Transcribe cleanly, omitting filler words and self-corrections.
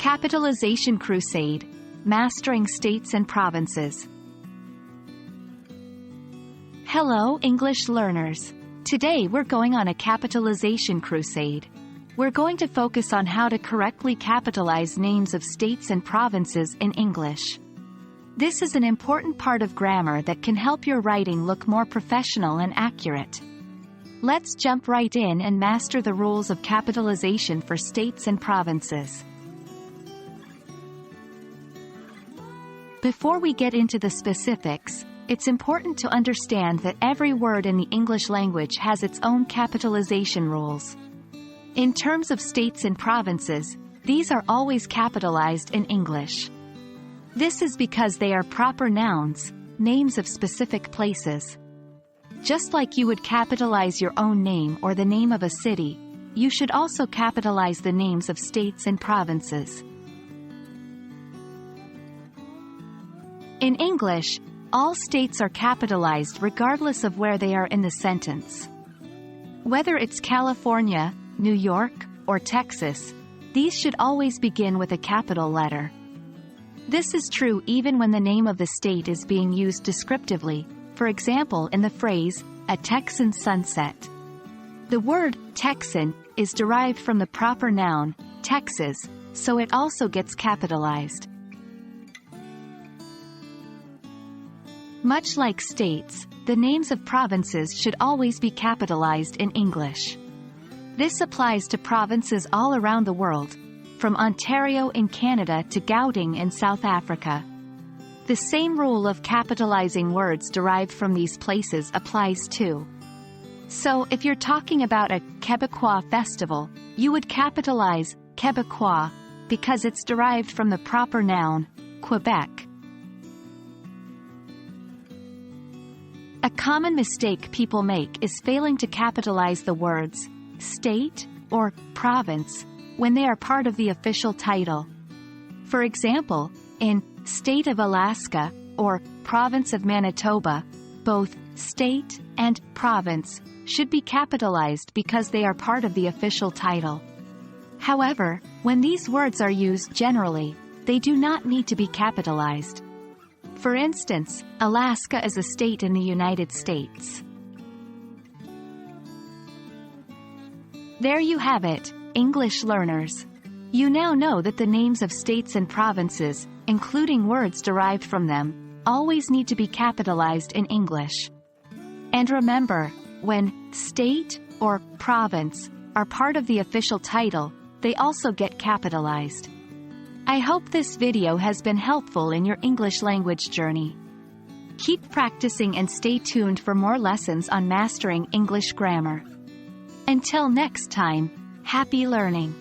Capitalization Crusade, Mastering States and Provinces. Hello, English learners. Today we're going on a capitalization crusade. We're going to focus on how to correctly capitalize names of states and provinces in English. This is an important part of grammar that can help your writing look more professional and accurate. Let's jump right in and master the rules of capitalization for states and provinces. Before we get into the specifics, it's important to understand that every word in the English language has its own capitalization rules. In terms of states and provinces, these are always capitalized in English. This is because they are proper nouns, names of specific places. Just like you would capitalize your own name or the name of a city, you should also capitalize the names of states and provinces. In English, all states are capitalized regardless of where they are in the sentence. Whether it's California, New York, or Texas, these should always begin with a capital letter. This is true even when the name of the state is being used descriptively, for example in the phrase, "a Texan sunset." The word Texan is derived from the proper noun, Texas, so it also gets capitalized. Much like states, the names of provinces should always be capitalized in English. This applies to provinces all around the world, from Ontario in Canada to Gauteng in South Africa. The same rule of capitalizing words derived from these places applies too. So, if you're talking about a Québécois festival, you would capitalize Québécois because it's derived from the proper noun, Quebec. A common mistake people make is failing to capitalize the words state or province when they are part of the official title. For example, in State of Alaska or Province of Manitoba, both state and province should be capitalized because they are part of the official title. However, when these words are used generally, they do not need to be capitalized. For instance, Alaska is a state in the United States. There you have it, English learners. You now know that the names of states and provinces, including words derived from them, always need to be capitalized in English. And remember, when state or province are part of the official title, they also get capitalized. I hope this video has been helpful in your English language journey. Keep practicing and stay tuned for more lessons on mastering English grammar. Until next time, happy learning!